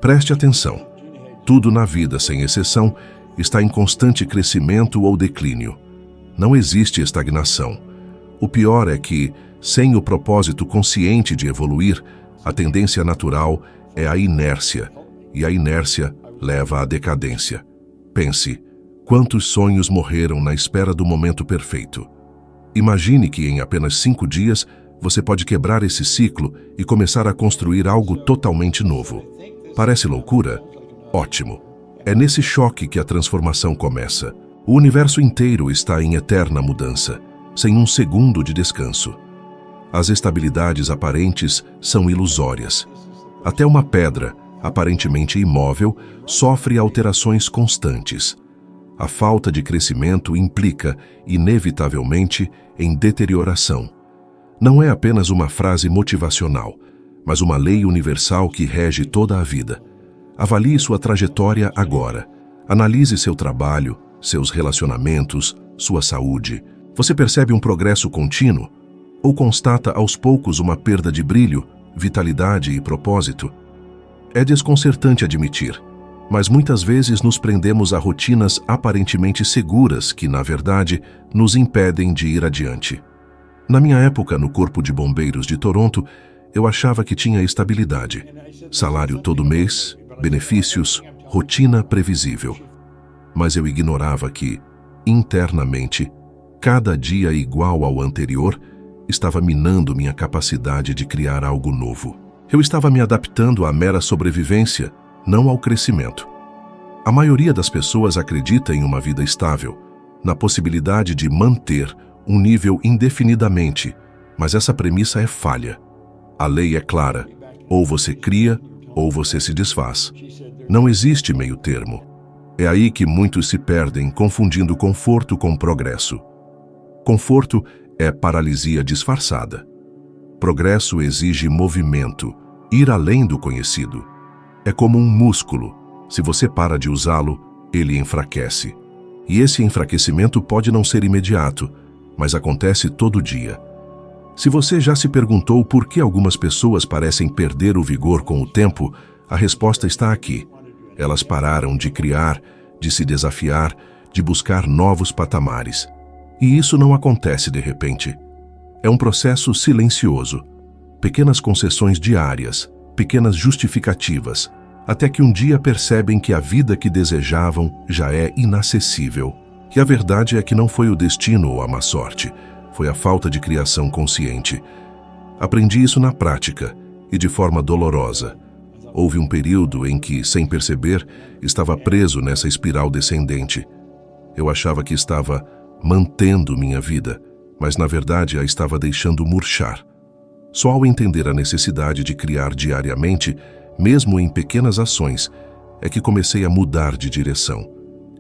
Preste atenção. Tudo na vida, sem exceção, está em constante crescimento ou declínio. Não existe estagnação. O pior é que, sem o propósito consciente de evoluir, a tendência natural é a inércia, e a inércia leva à decadência. Pense, quantos sonhos morreram na espera do momento perfeito? Imagine que em apenas 5 dias você pode quebrar esse ciclo e começar a construir algo totalmente novo. Parece loucura? Ótimo. É nesse choque que a transformação começa. O universo inteiro está em eterna mudança, sem um segundo de descanso. As estabilidades aparentes são ilusórias. Até uma pedra, aparentemente imóvel, sofre alterações constantes. A falta de crescimento implica, inevitavelmente, em deterioração. Não é apenas uma frase motivacional, mas uma lei universal que rege toda a vida. Avalie sua trajetória agora. Analise seu trabalho, seus relacionamentos, sua saúde. Você percebe um progresso contínuo? Ou constata aos poucos uma perda de brilho, vitalidade e propósito? É desconcertante admitir, mas muitas vezes nos prendemos a rotinas aparentemente seguras que, na verdade, nos impedem de ir adiante. Na minha época, no Corpo de Bombeiros de Toronto, eu achava que tinha estabilidade. Salário todo mês, benefícios, rotina previsível. Mas eu ignorava que, internamente, cada dia igual ao anterior estava minando minha capacidade de criar algo novo. Eu estava me adaptando à mera sobrevivência, não ao crescimento. A maioria das pessoas acredita em uma vida estável, na possibilidade de manter um nível indefinidamente, mas essa premissa é falha. A lei é clara: ou você cria, ou você se desfaz. Não existe meio termo. É aí que muitos se perdem, confundindo conforto com progresso. Conforto é paralisia disfarçada. Progresso exige movimento, ir além do conhecido. É como um músculo. Se você para de usá-lo, ele enfraquece. E esse enfraquecimento pode não ser imediato, mas acontece todo dia. Se você já se perguntou por que algumas pessoas parecem perder o vigor com o tempo, a resposta está aqui. Elas pararam de criar, de se desafiar, de buscar novos patamares. E isso não acontece de repente. É um processo silencioso. Pequenas concessões diárias, pequenas justificativas, até que um dia percebem que a vida que desejavam já é inacessível. E a verdade é que não foi o destino ou a má sorte, foi a falta de criação consciente. Aprendi isso na prática e de forma dolorosa. Houve um período em que, sem perceber, estava preso nessa espiral descendente. Eu achava que estava mantendo minha vida, mas na verdade a estava deixando murchar. Só ao entender a necessidade de criar diariamente, mesmo em pequenas ações, é que comecei a mudar de direção.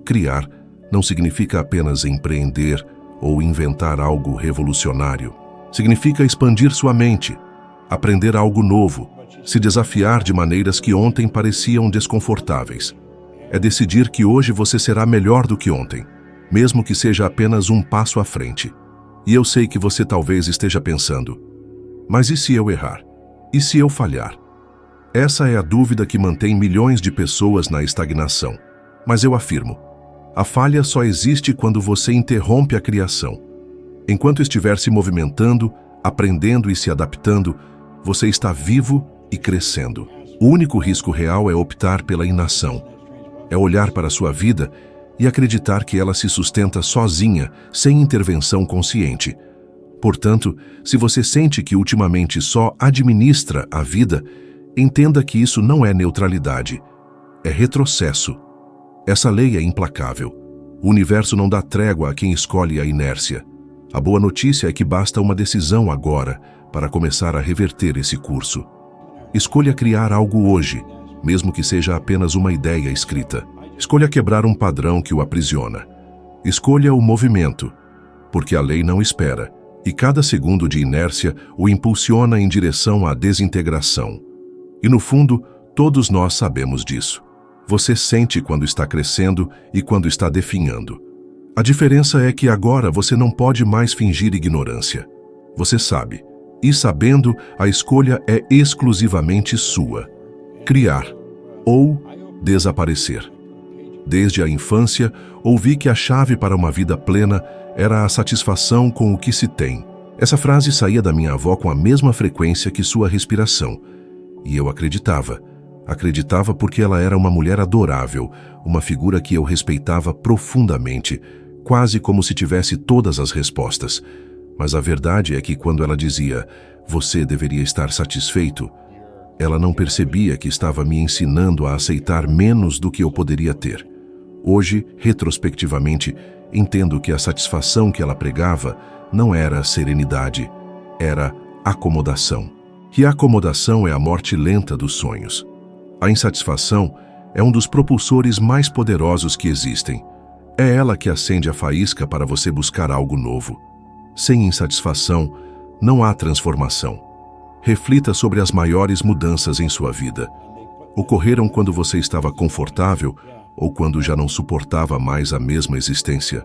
Criar não significa apenas empreender ou inventar algo revolucionário. Significa expandir sua mente, aprender algo novo, se desafiar de maneiras que ontem pareciam desconfortáveis. É decidir que hoje você será melhor do que ontem, mesmo que seja apenas um passo à frente. E eu sei que você talvez esteja pensando: mas e se eu errar? E se eu falhar? Essa é a dúvida que mantém milhões de pessoas na estagnação. Mas eu afirmo: a falha só existe quando você interrompe a criação. Enquanto estiver se movimentando, aprendendo e se adaptando, você está vivo e crescendo. O único risco real é optar pela inação. É olhar para a sua vida e acreditar que ela se sustenta sozinha, sem intervenção consciente. Portanto, se você sente que ultimamente só administra a vida, entenda que isso não é neutralidade, é retrocesso. Essa lei é implacável. O universo não dá trégua a quem escolhe a inércia. A boa notícia é que basta uma decisão agora para começar a reverter esse curso. Escolha criar algo hoje, mesmo que seja apenas uma ideia escrita. Escolha quebrar um padrão que o aprisiona. Escolha o movimento, porque a lei não espera, e cada segundo de inércia o impulsiona em direção à desintegração. E no fundo, todos nós sabemos disso. Você sente quando está crescendo e quando está definhando. A diferença é que agora você não pode mais fingir ignorância. Você sabe. E sabendo, a escolha é exclusivamente sua. Criar. ou desaparecer. Desde a infância, ouvi que a chave para uma vida plena era a satisfação com o que se tem. Essa frase saía da minha avó com a mesma frequência que sua respiração. E eu acreditava. Acreditava porque ela era uma mulher adorável, uma figura que eu respeitava profundamente, quase como se tivesse todas as respostas. Mas a verdade é que quando ela dizia, "Você deveria estar satisfeito", ela não percebia que estava me ensinando a aceitar menos do que eu poderia ter. Hoje, retrospectivamente, entendo que a satisfação que ela pregava não era serenidade, era acomodação. E a acomodação é a morte lenta dos sonhos. A insatisfação é um dos propulsores mais poderosos que existem. É ela que acende a faísca para você buscar algo novo. Sem insatisfação, não há transformação. Reflita sobre as maiores mudanças em sua vida. Ocorreram quando você estava confortável ou quando já não suportava mais a mesma existência?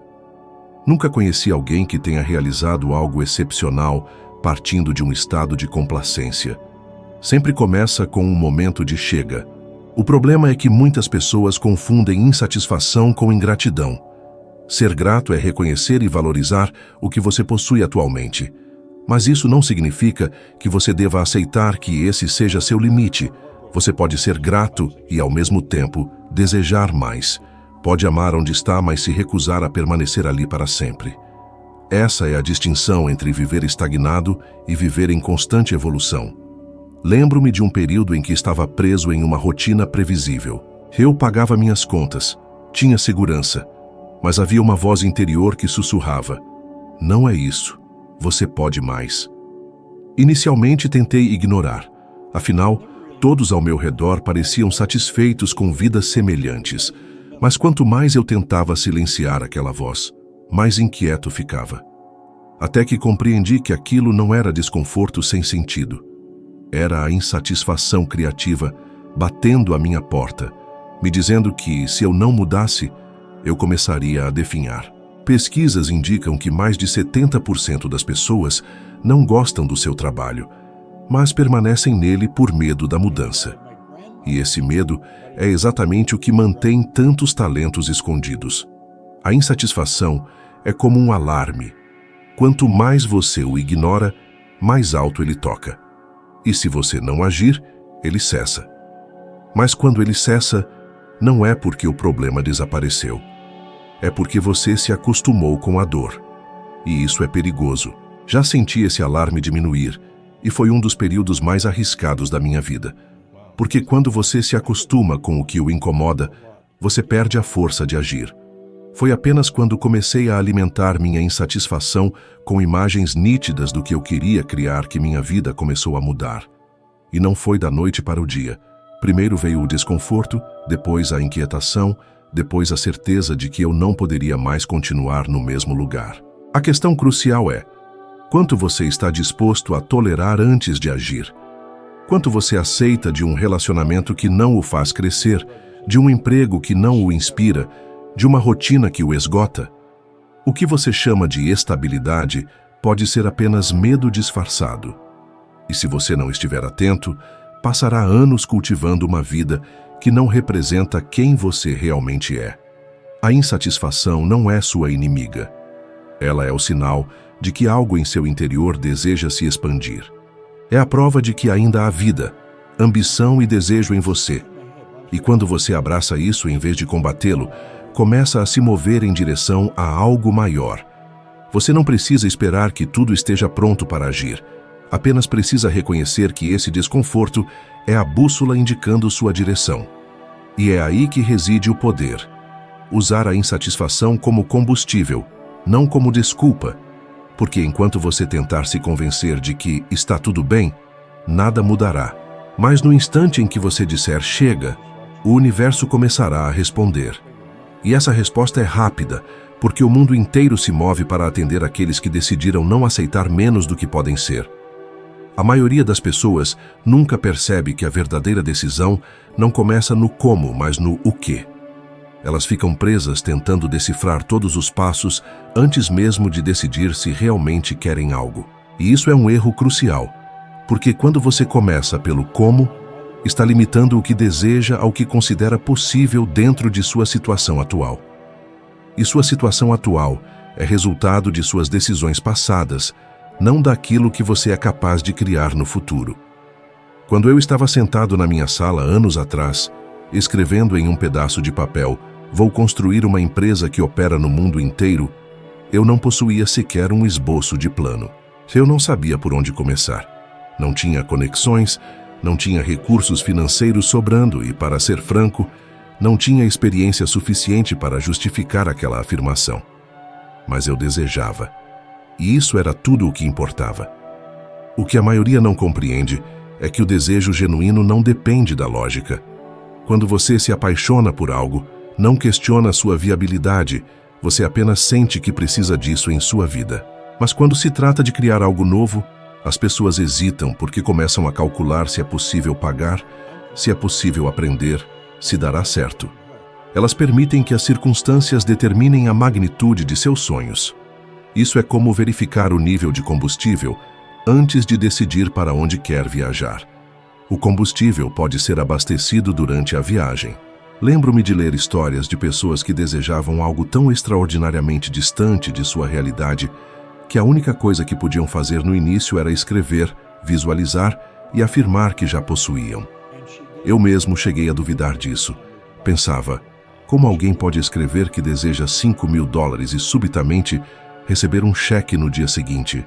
Nunca conheci alguém que tenha realizado algo excepcional partindo de um estado de complacência. Sempre começa com um momento de chega. O problema é que muitas pessoas confundem insatisfação com ingratidão. Ser grato é reconhecer e valorizar o que você possui atualmente. Mas isso não significa que você deva aceitar que esse seja seu limite. Você pode ser grato e, ao mesmo tempo, desejar mais. Pode amar onde está, mas se recusar a permanecer ali para sempre. Essa é a distinção entre viver estagnado e viver em constante evolução. Lembro-me de um período em que estava preso em uma rotina previsível. Eu pagava minhas contas, tinha segurança, mas havia uma voz interior que sussurrava: "Não é isso, você pode mais." Inicialmente tentei ignorar, afinal, todos ao meu redor pareciam satisfeitos com vidas semelhantes, mas quanto mais eu tentava silenciar aquela voz, mais inquieto ficava. Até que compreendi que aquilo não era desconforto sem sentido. Era a insatisfação criativa batendo à minha porta, me dizendo que, se eu não mudasse, eu começaria a definhar. Pesquisas indicam que mais de 70% das pessoas não gostam do seu trabalho, mas permanecem nele por medo da mudança. E esse medo é exatamente o que mantém tantos talentos escondidos. A insatisfação é como um alarme. Quanto mais você o ignora, mais alto ele toca. E se você não agir, ele cessa. Mas quando ele cessa, não é porque o problema desapareceu. É porque você se acostumou com a dor. E isso é perigoso. Já senti esse alarme diminuir, e foi um dos períodos mais arriscados da minha vida. Porque quando você se acostuma com o que o incomoda, você perde a força de agir. Foi apenas quando comecei a alimentar minha insatisfação com imagens nítidas do que eu queria criar que minha vida começou a mudar. E não foi da noite para o dia. Primeiro veio o desconforto, depois a inquietação, depois a certeza de que eu não poderia mais continuar no mesmo lugar. A questão crucial é: quanto você está disposto a tolerar antes de agir? Quanto você aceita de um relacionamento que não o faz crescer, de um emprego que não o inspira, de uma rotina que o esgota? O que você chama de estabilidade pode ser apenas medo disfarçado. E se você não estiver atento, passará anos cultivando uma vida que não representa quem você realmente é. A insatisfação não é sua inimiga. Ela é o sinal de que algo em seu interior deseja se expandir. É a prova de que ainda há vida, ambição e desejo em você. E quando você abraça isso em vez de combatê-lo, começa a se mover em direção a algo maior. Você não precisa esperar que tudo esteja pronto para agir. Apenas precisa reconhecer que esse desconforto é a bússola indicando sua direção. E é aí que reside o poder. Usar a insatisfação como combustível, não como desculpa. Porque enquanto você tentar se convencer de que está tudo bem, nada mudará. Mas no instante em que você disser chega, o universo começará a responder. E essa resposta é rápida, porque o mundo inteiro se move para atender aqueles que decidiram não aceitar menos do que podem ser. A maioria das pessoas nunca percebe que a verdadeira decisão não começa no como, mas no o quê. Elas ficam presas tentando decifrar todos os passos antes mesmo de decidir se realmente querem algo. E isso é um erro crucial, porque quando você começa pelo como, está limitando o que deseja ao que considera possível dentro de sua situação atual. E sua situação atual é resultado de suas decisões passadas, não daquilo que você é capaz de criar no futuro. Quando eu estava sentado na minha sala anos atrás, escrevendo em um pedaço de papel, "Vou construir uma empresa que opera no mundo inteiro", eu não possuía sequer um esboço de plano. Eu não sabia por onde começar. Não tinha conexões, não tinha recursos financeiros sobrando e, para ser franco, não tinha experiência suficiente para justificar aquela afirmação. Mas eu desejava. E isso era tudo o que importava. O que a maioria não compreende é que o desejo genuíno não depende da lógica. Quando você se apaixona por algo, não questiona sua viabilidade, você apenas sente que precisa disso em sua vida. Mas quando se trata de criar algo novo, as pessoas hesitam porque começam a calcular se é possível pagar, se é possível aprender, se dará certo. Elas permitem que as circunstâncias determinem a magnitude de seus sonhos. Isso é como verificar o nível de combustível antes de decidir para onde quer viajar. O combustível pode ser abastecido durante a viagem. Lembro-me de ler histórias de pessoas que desejavam algo tão extraordinariamente distante de sua realidade que a única coisa que podiam fazer no início era escrever, visualizar e afirmar que já possuíam. Eu mesmo cheguei a duvidar disso. Pensava, como alguém pode escrever que deseja $5.000 e subitamente receber um cheque no dia seguinte?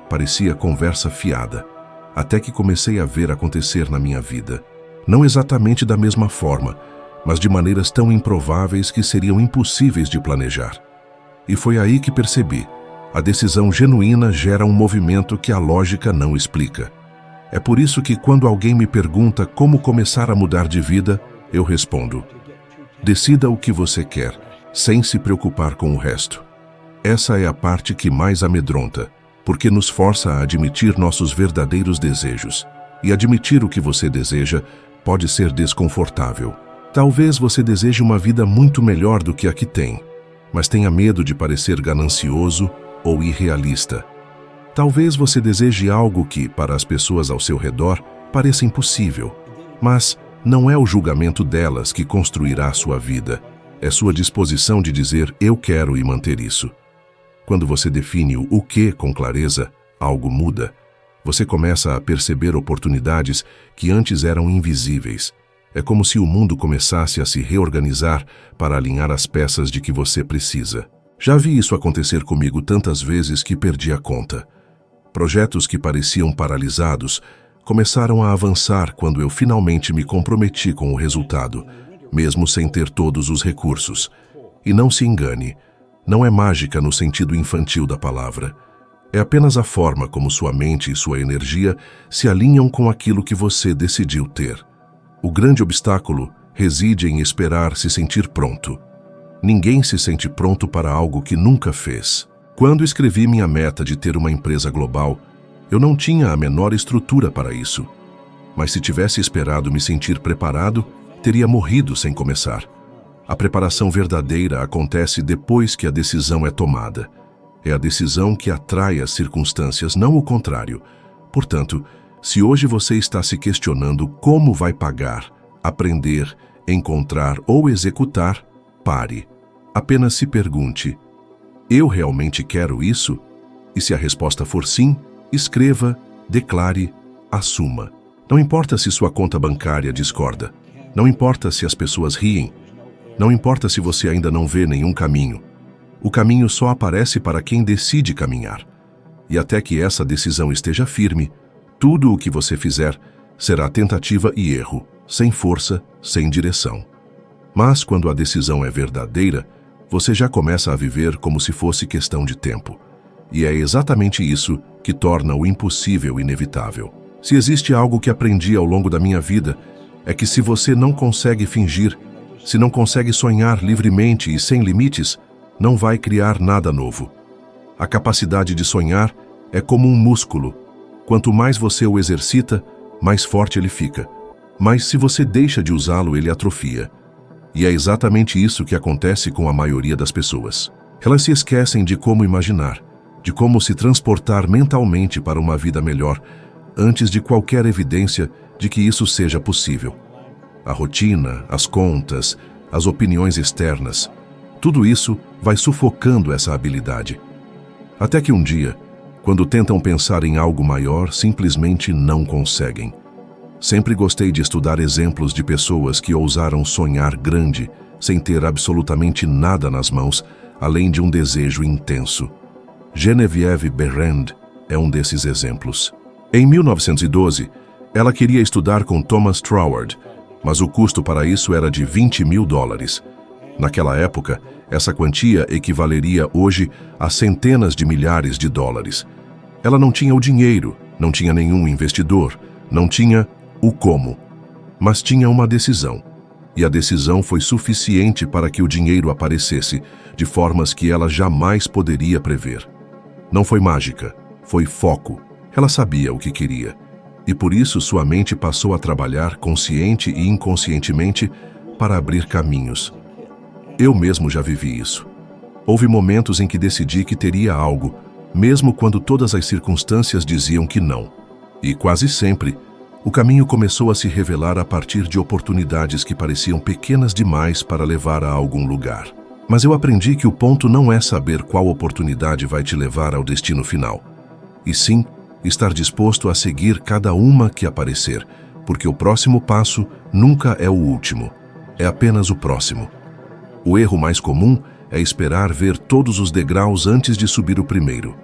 Parecia conversa fiada, até que comecei a ver acontecer na minha vida. Não exatamente da mesma forma, mas de maneiras tão improváveis que seriam impossíveis de planejar. E foi aí que percebi. A decisão genuína gera um movimento que a lógica não explica. É por isso que quando alguém me pergunta como começar a mudar de vida, eu respondo: decida o que você quer, sem se preocupar com o resto. Essa é a parte que mais amedronta, porque nos força a admitir nossos verdadeiros desejos. E admitir o que você deseja pode ser desconfortável. Talvez você deseje uma vida muito melhor do que a que tem, mas tenha medo de parecer ganancioso ou irrealista. Talvez você deseje algo que, para as pessoas ao seu redor, pareça impossível, mas não é o julgamento delas que construirá a sua vida. É sua disposição de dizer "eu quero" e manter isso. Quando você define o que com clareza, algo muda. Você começa a perceber oportunidades que antes eram invisíveis. É como se o mundo começasse a se reorganizar para alinhar as peças de que você precisa. Já vi isso acontecer comigo tantas vezes que perdi a conta. Projetos que pareciam paralisados começaram a avançar quando eu finalmente me comprometi com o resultado, mesmo sem ter todos os recursos. E não se engane, não é mágica no sentido infantil da palavra. É apenas a forma como sua mente e sua energia se alinham com aquilo que você decidiu ter. O grande obstáculo reside em esperar se sentir pronto. Ninguém se sente pronto para algo que nunca fez. Quando escrevi minha meta de ter uma empresa global, eu não tinha a menor estrutura para isso. Mas se tivesse esperado me sentir preparado, teria morrido sem começar. A preparação verdadeira acontece depois que a decisão é tomada. É a decisão que atrai as circunstâncias, não o contrário. Portanto, se hoje você está se questionando como vai pagar, aprender, encontrar ou executar, pare. Apenas se pergunte: eu realmente quero isso? E se a resposta for sim, escreva, declare, assuma. Não importa se sua conta bancária discorda. Não importa se as pessoas riem. Não importa se você ainda não vê nenhum caminho. O caminho só aparece para quem decide caminhar. E até que essa decisão esteja firme, tudo o que você fizer será tentativa e erro, sem força, sem direção. Mas quando a decisão é verdadeira, você já começa a viver como se fosse questão de tempo. E é exatamente isso que torna o impossível inevitável. Se existe algo que aprendi ao longo da minha vida, é que se você não consegue fingir, se não consegue sonhar livremente e sem limites, não vai criar nada novo. A capacidade de sonhar é como um músculo. Quanto mais você o exercita, mais forte ele fica. Mas se você deixa de usá-lo, ele atrofia. E é exatamente isso que acontece com a maioria das pessoas. Elas se esquecem de como imaginar, de como se transportar mentalmente para uma vida melhor, antes de qualquer evidência de que isso seja possível. A rotina, as contas, as opiniões externas, tudo isso vai sufocando essa habilidade. Até que um dia, quando tentam pensar em algo maior, simplesmente não conseguem. Sempre gostei de estudar exemplos de pessoas que ousaram sonhar grande, sem ter absolutamente nada nas mãos, além de um desejo intenso. Genevieve Berrand é um desses exemplos. Em 1912, ela queria estudar com Thomas Troward, mas o custo para isso era de $20.000. Naquela época, essa quantia equivaleria hoje a centenas de milhares de dólares. Ela não tinha o dinheiro, não tinha nenhum investidor, não tinha o como, mas tinha uma decisão. E a decisão foi suficiente para que o dinheiro aparecesse de formas que ela jamais poderia prever. Não foi mágica, foi foco. Ela sabia o que queria. E por isso sua mente passou a trabalhar consciente e inconscientemente para abrir caminhos. Eu mesmo já vivi isso. Houve momentos em que decidi que teria algo, mesmo quando todas as circunstâncias diziam que não. E quase sempre, o caminho começou a se revelar a partir de oportunidades que pareciam pequenas demais para levar a algum lugar. Mas eu aprendi que o ponto não é saber qual oportunidade vai te levar ao destino final, e sim estar disposto a seguir cada uma que aparecer, porque o próximo passo nunca é o último, é apenas o próximo. O erro mais comum é esperar ver todos os degraus antes de subir o primeiro.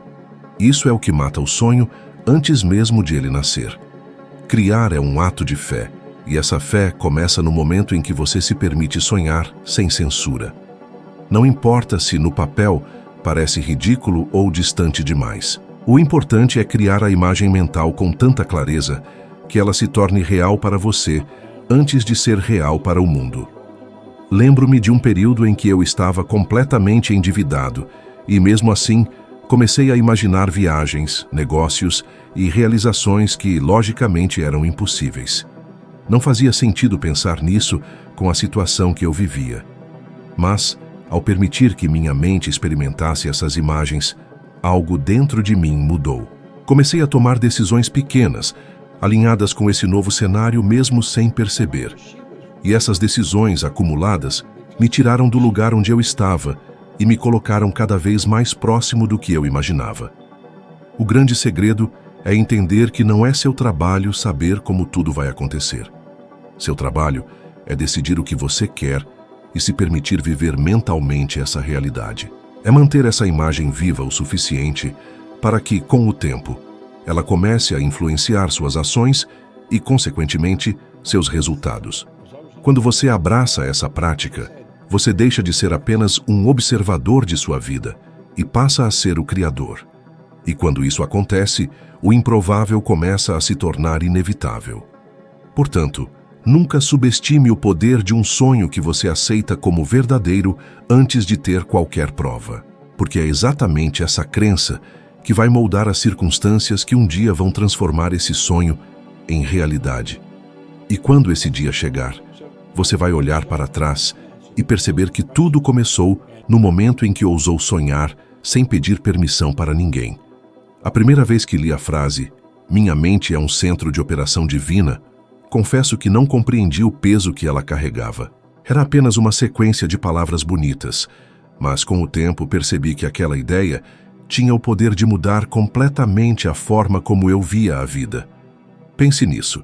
Isso é o que mata o sonho antes mesmo de ele nascer. Criar é um ato de fé, e essa fé começa no momento em que você se permite sonhar sem censura. Não importa se no papel parece ridículo ou distante demais. O importante é criar a imagem mental com tanta clareza que ela se torne real para você antes de ser real para o mundo. Lembro-me de um período em que eu estava completamente endividado e, mesmo assim, comecei a imaginar viagens, negócios e realizações que, logicamente, eram impossíveis. Não fazia sentido pensar nisso com a situação que eu vivia. Mas, ao permitir que minha mente experimentasse essas imagens, algo dentro de mim mudou. Comecei a tomar decisões pequenas, alinhadas com esse novo cenário mesmo sem perceber. E essas decisões acumuladas me tiraram do lugar onde eu estava e me colocaram cada vez mais próximo do que eu imaginava. O grande segredo é entender que não é seu trabalho saber como tudo vai acontecer. Seu trabalho é decidir o que você quer e se permitir viver mentalmente essa realidade. É manter essa imagem viva o suficiente para que, com o tempo, ela comece a influenciar suas ações e, consequentemente, seus resultados. Quando você abraça essa prática, você deixa de ser apenas um observador de sua vida e passa a ser o criador. E quando isso acontece, o improvável começa a se tornar inevitável. Portanto, nunca subestime o poder de um sonho que você aceita como verdadeiro antes de ter qualquer prova, porque é exatamente essa crença que vai moldar as circunstâncias que um dia vão transformar esse sonho em realidade. E quando esse dia chegar, você vai olhar para trás e perceber que tudo começou no momento em que ousou sonhar sem pedir permissão para ninguém. A primeira vez que li a frase, "Minha mente é um centro de operação divina", confesso que não compreendi o peso que ela carregava. Era apenas uma sequência de palavras bonitas, mas com o tempo percebi que aquela ideia tinha o poder de mudar completamente a forma como eu via a vida. Pense nisso.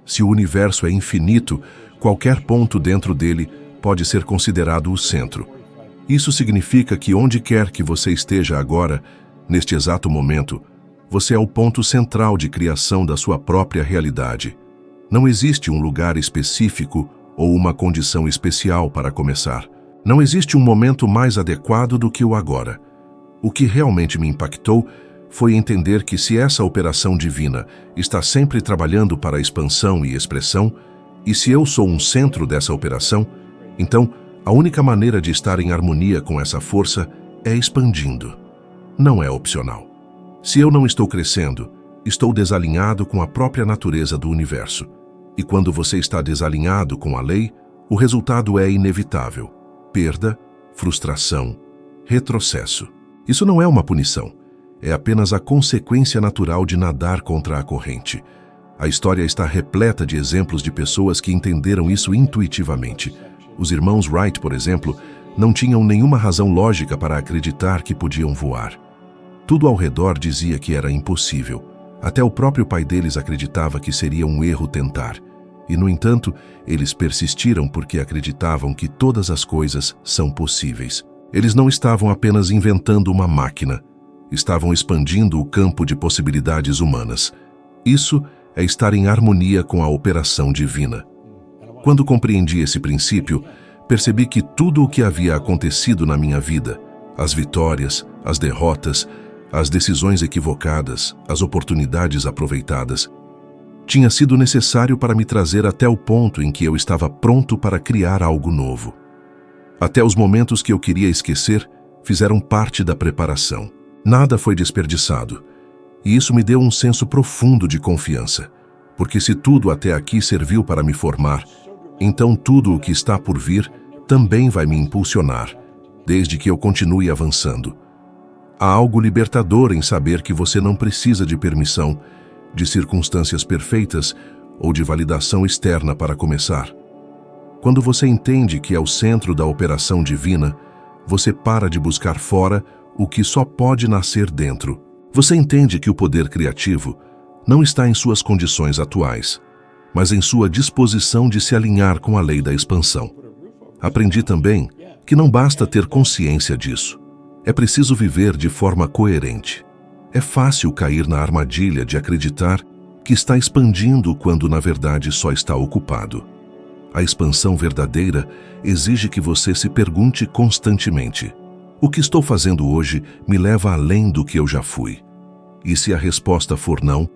Se o universo é infinito, qualquer ponto dentro dele pode ser considerado o centro. Isso significa que onde quer que você esteja agora, neste exato momento, você é o ponto central de criação da sua própria realidade. Não existe um lugar específico ou uma condição especial para começar. Não existe um momento mais adequado do que o agora. O que realmente me impactou foi entender que se essa operação divina está sempre trabalhando para a expansão e expressão, e se eu sou um centro dessa operação, então a única maneira de estar em harmonia com essa força é expandindo. Não é opcional. Se eu não estou crescendo, estou desalinhado com a própria natureza do universo. E quando você está desalinhado com a lei, o resultado é inevitável: perda, frustração, retrocesso. Isso não é uma punição, é apenas a consequência natural de nadar contra a corrente. A história está repleta de exemplos de pessoas que entenderam isso intuitivamente. Os irmãos Wright, por exemplo, não tinham nenhuma razão lógica para acreditar que podiam voar. Tudo ao redor dizia que era impossível. Até o próprio pai deles acreditava que seria um erro tentar. E, no entanto, eles persistiram porque acreditavam que todas as coisas são possíveis. Eles não estavam apenas inventando uma máquina, estavam expandindo o campo de possibilidades humanas. Isso é estar em harmonia com a operação divina. Quando compreendi esse princípio, percebi que tudo o que havia acontecido na minha vida, as vitórias, as derrotas, as decisões equivocadas, as oportunidades aproveitadas, tinha sido necessário para me trazer até o ponto em que eu estava pronto para criar algo novo. Até os momentos que eu queria esquecer fizeram parte da preparação. Nada foi desperdiçado. E isso me deu um senso profundo de confiança, porque se tudo até aqui serviu para me formar, então tudo o que está por vir também vai me impulsionar, desde que eu continue avançando. Há algo libertador em saber que você não precisa de permissão, de circunstâncias perfeitas ou de validação externa para começar. Quando você entende que é o centro da operação divina, você para de buscar fora o que só pode nascer dentro. Você entende que o poder criativo não está em suas condições atuais, mas em sua disposição de se alinhar com a lei da expansão. Aprendi também que não basta ter consciência disso. É preciso viver de forma coerente. É fácil cair na armadilha de acreditar que está expandindo quando na verdade só está ocupado. A expansão verdadeira exige que você se pergunte constantemente: o que estou fazendo hoje me leva além do que eu já fui? E se a resposta for não,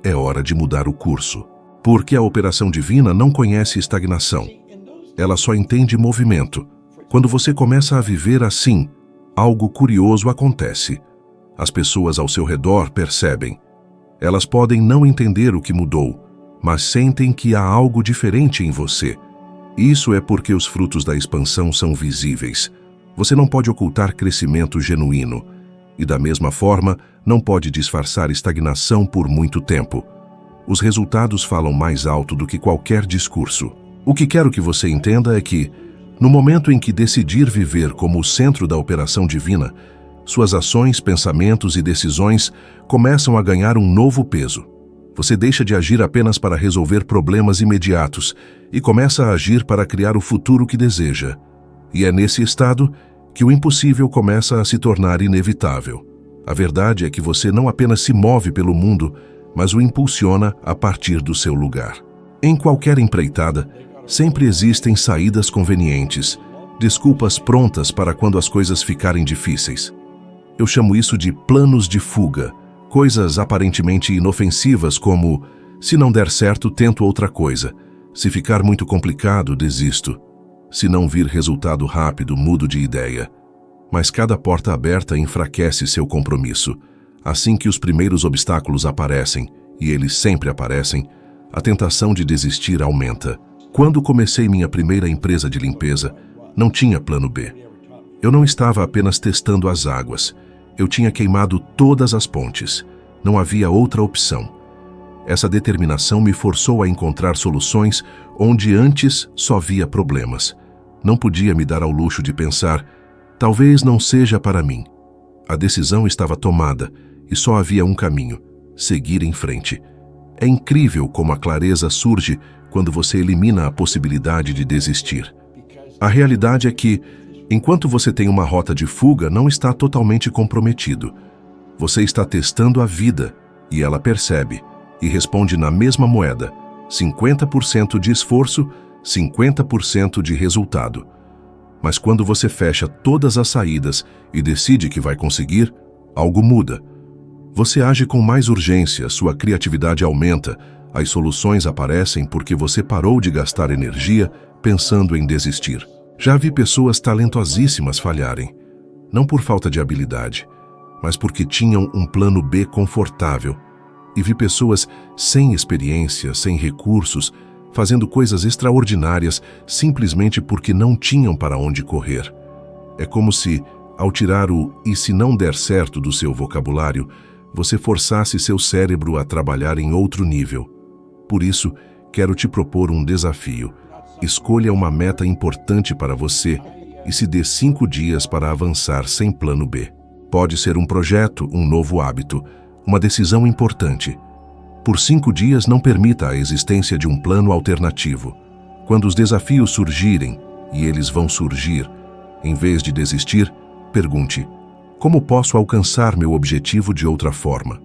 é hora de mudar o curso. Porque a operação divina não conhece estagnação. Ela só entende movimento. Quando você começa a viver assim, algo curioso acontece. As pessoas ao seu redor percebem. Elas podem não entender o que mudou, mas sentem que há algo diferente em você. Isso é porque os frutos da expansão são visíveis. Você não pode ocultar crescimento genuíno. E da mesma forma, não pode disfarçar estagnação por muito tempo. Os resultados falam mais alto do que qualquer discurso. O que quero que você entenda é que, no momento em que decidir viver como o centro da operação divina, suas ações, pensamentos e decisões começam a ganhar um novo peso. Você deixa de agir apenas para resolver problemas imediatos e começa a agir para criar o futuro que deseja. E é nesse estado que o impossível começa a se tornar inevitável. A verdade é que você não apenas se move pelo mundo, mas o impulsiona a partir do seu lugar. Em qualquer empreitada, sempre existem saídas convenientes, desculpas prontas para quando as coisas ficarem difíceis. Eu chamo isso de planos de fuga, coisas aparentemente inofensivas como: se não der certo, tento outra coisa. Se ficar muito complicado, desisto. Se não vir resultado rápido, mudo de ideia. Mas cada porta aberta enfraquece seu compromisso. Assim que os primeiros obstáculos aparecem, e eles sempre aparecem, a tentação de desistir aumenta. Quando comecei minha primeira empresa de limpeza, não tinha plano B. Eu não estava apenas testando as águas. Eu tinha queimado todas as pontes. Não havia outra opção. Essa determinação me forçou a encontrar soluções onde antes só via problemas. Não podia me dar ao luxo de pensar: talvez não seja para mim. A decisão estava tomada e só havia um caminho: seguir em frente. É incrível como a clareza surge quando você elimina a possibilidade de desistir. A realidade é que, enquanto você tem uma rota de fuga, não está totalmente comprometido. Você está testando a vida e ela percebe e responde na mesma moeda: 50% de esforço, 50% de resultado. Mas quando você fecha todas as saídas e decide que vai conseguir, algo muda. Você age com mais urgência, sua criatividade aumenta, as soluções aparecem porque você parou de gastar energia pensando em desistir. Já vi pessoas talentosíssimas falharem, não por falta de habilidade, mas porque tinham um plano B confortável. E vi pessoas sem experiência, sem recursos, fazendo coisas extraordinárias simplesmente porque não tinham para onde correr. É como se, ao tirar o "e se não der certo" do seu vocabulário, você forçasse seu cérebro a trabalhar em outro nível. Por isso, quero te propor um desafio. Escolha uma meta importante para você e se dê 5 dias para avançar sem plano B. Pode ser um projeto, um novo hábito, uma decisão importante. Por 5 dias, não permita a existência de um plano alternativo. Quando os desafios surgirem, e eles vão surgir, em vez de desistir, pergunte: como posso alcançar meu objetivo de outra forma?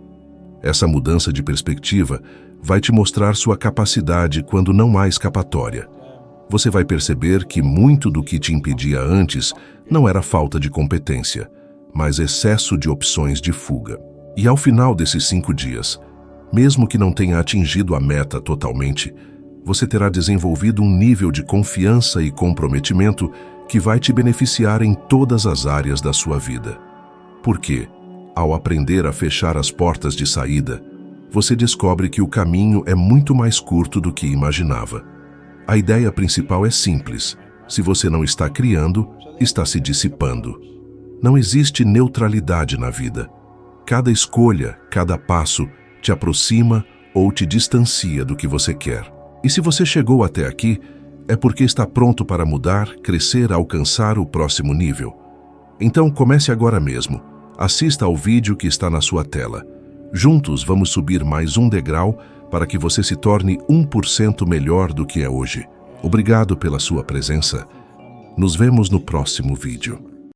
Essa mudança de perspectiva vai te mostrar sua capacidade quando não há escapatória. Você vai perceber que muito do que te impedia antes não era falta de competência, mas excesso de opções de fuga. E ao final desses 5 dias, mesmo que não tenha atingido a meta totalmente, você terá desenvolvido um nível de confiança e comprometimento que vai te beneficiar em todas as áreas da sua vida. Porque, ao aprender a fechar as portas de saída, você descobre que o caminho é muito mais curto do que imaginava. A ideia principal é simples: se você não está criando, está se dissipando. Não existe neutralidade na vida. Cada escolha, cada passo, te aproxima ou te distancia do que você quer. E se você chegou até aqui, é porque está pronto para mudar, crescer, alcançar o próximo nível. Então comece agora mesmo. Assista ao vídeo que está na sua tela. Juntos vamos subir mais um degrau para que você se torne 1% melhor do que é hoje. Obrigado pela sua presença. Nos vemos no próximo vídeo.